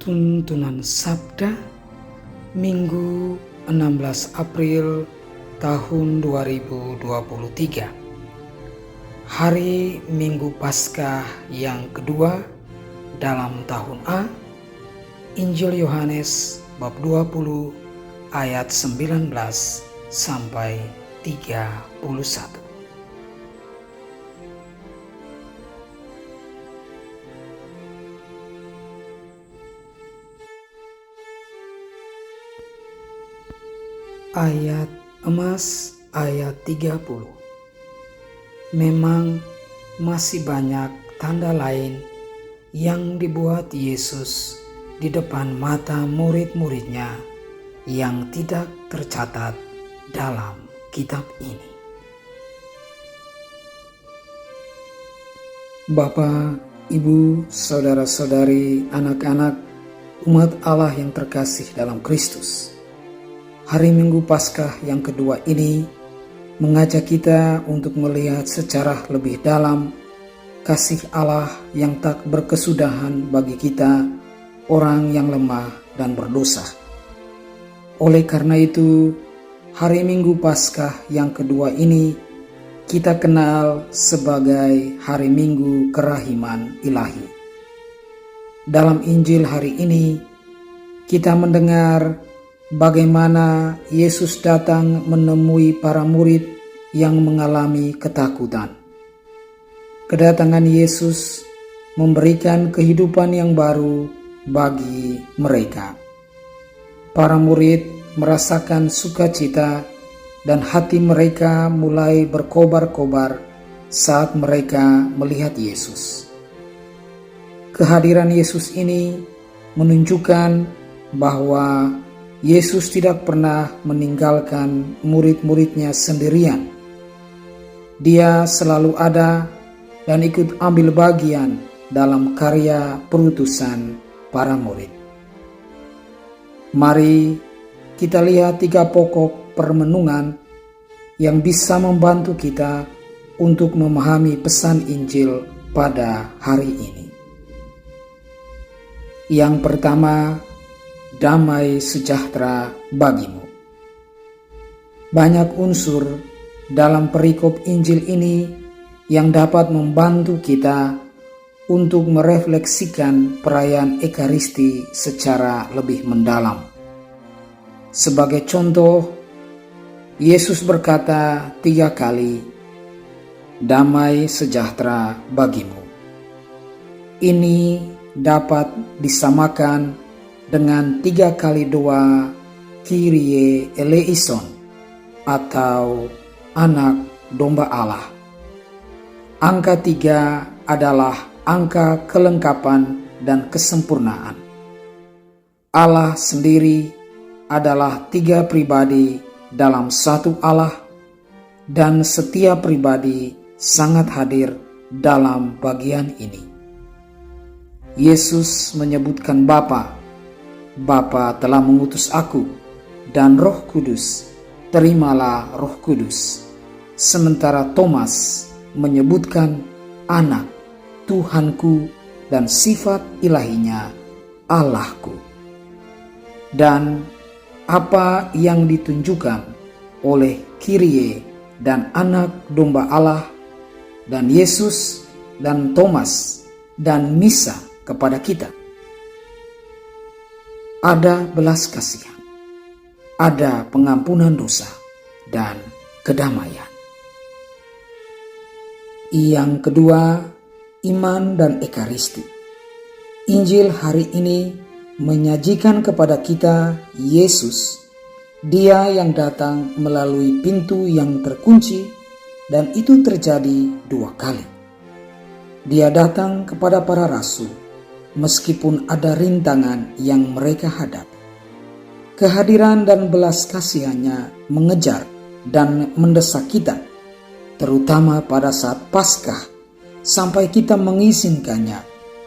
Tuntunan Sabda Minggu 16 April tahun 2023. Hari Minggu Paskah yang kedua dalam tahun A. Injil Yohanes bab 20 ayat 19 sampai 31. Ayat emas ayat 30. Memang masih banyak tanda lain yang dibuat Yesus di depan mata murid-muridnya yang tidak tercatat dalam kitab ini. Bapak, Ibu, saudara-saudari, anak-anak, umat Allah yang terkasih dalam Kristus. Hari Minggu Paskah yang kedua ini mengajak kita untuk melihat secara lebih dalam kasih Allah yang tak berkesudahan bagi kita, orang yang lemah dan berdosa. Oleh karena itu, hari Minggu Paskah yang kedua ini kita kenal sebagai hari Minggu Kerahiman Ilahi. Dalam Injil hari ini, kita mendengar bagaimana Yesus datang menemui para murid yang mengalami ketakutan. Kedatangan Yesus memberikan kehidupan yang baru bagi mereka. Para murid merasakan sukacita dan hati mereka mulai berkobar-kobar saat mereka melihat Yesus. Kehadiran Yesus ini menunjukkan bahwa Yesus tidak pernah meninggalkan murid-muridnya sendirian. Dia selalu ada dan ikut ambil bagian dalam karya perutusan para murid. Mari kita lihat 3 pokok permenungan yang bisa membantu kita untuk memahami pesan Injil pada hari ini. Yang pertama, damai sejahtera bagimu. Banyak unsur dalam perikop Injil ini yang dapat membantu kita untuk merefleksikan perayaan Ekaristi secara lebih mendalam. Sebagai contoh, Yesus berkata 3 kali, damai sejahtera bagimu. Ini dapat disamakan dengan 3 kali doa Kyrie eleison atau anak domba Allah. Angka 3 adalah angka kelengkapan dan kesempurnaan. Allah sendiri adalah 3 pribadi dalam satu Allah, dan setiap pribadi sangat hadir dalam bagian ini. Yesus menyebutkan Bapa telah mengutus aku, dan Roh Kudus, terimalah Roh Kudus. Sementara Thomas menyebutkan Anak, Tuhanku, dan sifat ilahinya Allahku. Dan apa yang ditunjukkan oleh Kyrie dan anak domba Allah, dan Yesus dan Thomas dan Misa kepada kita. Ada belas kasihan, ada pengampunan dosa, dan kedamaian. Yang kedua, iman dan Ekaristi. Injil hari ini menyajikan kepada kita Yesus, Dia yang datang melalui pintu yang terkunci, dan itu terjadi 2 kali. Dia datang kepada para rasul, meskipun ada rintangan yang mereka hadapi. Kehadiran dan belas kasihannya mengejar dan mendesak kita, terutama pada saat Paskah, sampai kita mengizinkannya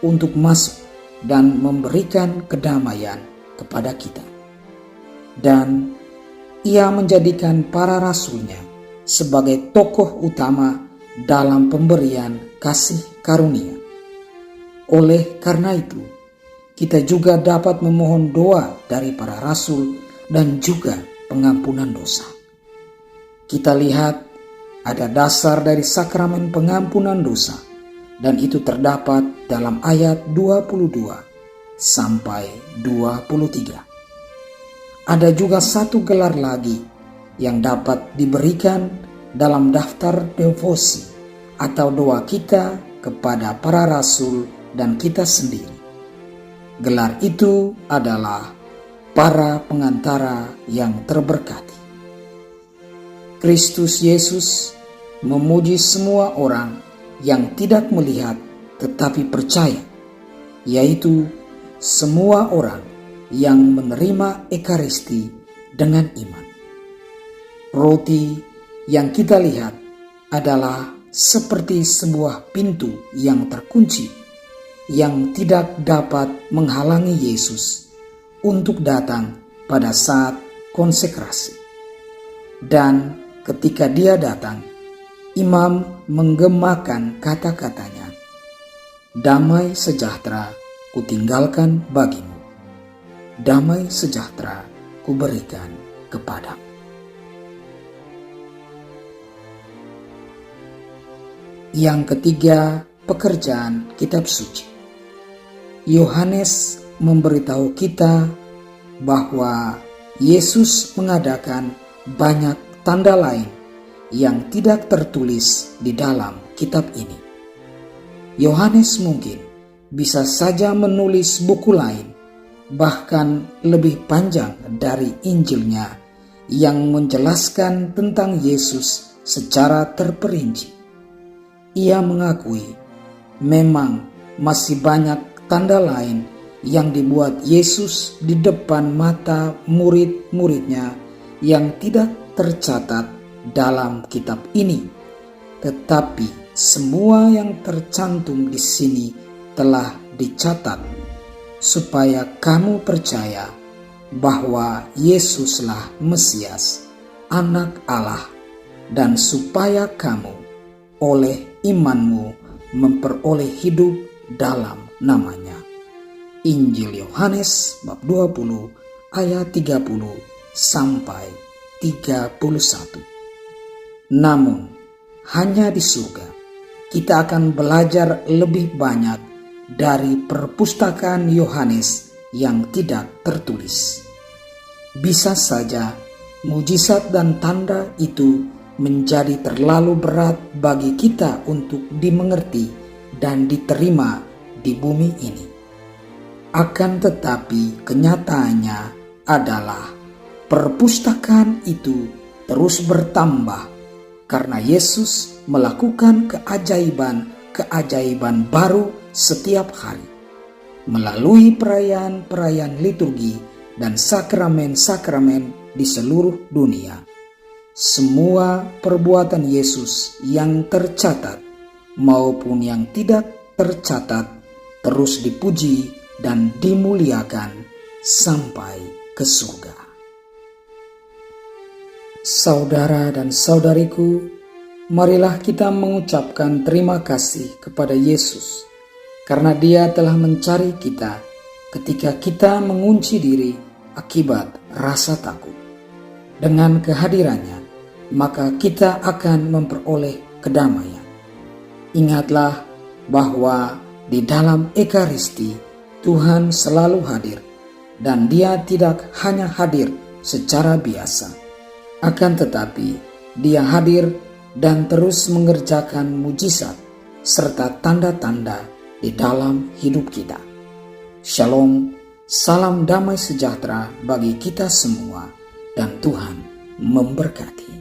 untuk masuk dan memberikan kedamaian kepada kita. Dan Ia menjadikan para rasulnya sebagai tokoh utama dalam pemberian kasih karunia. Oleh karena itu, kita juga dapat memohon doa dari para rasul dan juga pengampunan dosa. Kita lihat ada dasar dari sakramen pengampunan dosa, dan itu terdapat dalam ayat 22 sampai 23. Ada juga satu gelar lagi yang dapat diberikan dalam daftar devosi atau doa kita kepada para rasul dan kita sendiri. Gelar itu adalah para pengantara yang terberkati. Kristus Yesus memuji semua orang yang tidak melihat tetapi percaya, yaitu semua orang yang menerima Ekaristi dengan iman. Roti yang kita lihat adalah seperti sebuah pintu yang terkunci yang tidak dapat menghalangi Yesus untuk datang pada saat konsekrasi. Dan ketika dia datang, imam menggemakan kata-katanya, "Damai sejahtera kutinggalkan bagimu, damai sejahtera kuberikan kepadamu." Yang ketiga, pekerjaan kitab suci. Yohanes memberitahu kita bahwa Yesus mengadakan banyak tanda lain yang tidak tertulis di dalam kitab ini. Yohanes mungkin bisa saja menulis buku lain, bahkan lebih panjang dari Injilnya, yang menjelaskan tentang Yesus secara terperinci. Ia mengakui memang masih banyak tanda lain yang dibuat Yesus di depan mata murid-muridnya yang tidak tercatat dalam kitab ini. Tetapi semua yang tercantum di sini telah dicatat supaya kamu percaya bahwa Yesuslah Mesias, Anak Allah, dan supaya kamu oleh imanmu memperoleh hidup dalam namanya. Injil Yohanes bab 20 ayat 30 sampai 31. Namun hanya di surga kita akan belajar lebih banyak dari perpustakaan Yohanes yang tidak tertulis. Bisa saja mujizat dan tanda itu menjadi terlalu berat bagi kita untuk dimengerti dan diterima di bumi ini. Akan tetapi kenyataannya adalah perpustakaan itu terus bertambah karena Yesus melakukan keajaiban baru setiap hari melalui perayaan-perayaan liturgi dan sakramen-sakramen di seluruh dunia. Semua perbuatan Yesus yang tercatat maupun yang tidak tercatat terus dipuji dan dimuliakan sampai ke surga. Saudara dan saudariku, marilah kita mengucapkan terima kasih kepada Yesus karena Dia telah mencari kita ketika kita mengunci diri akibat rasa takut. Dengan kehadirannya, maka kita akan memperoleh kedamaian. Ingatlah bahwa di dalam Ekaristi Tuhan selalu hadir, dan Dia tidak hanya hadir secara biasa, akan tetapi Dia hadir dan terus mengerjakan mujizat serta tanda-tanda di dalam hidup kita. Shalom, salam damai sejahtera bagi kita semua, dan Tuhan memberkati.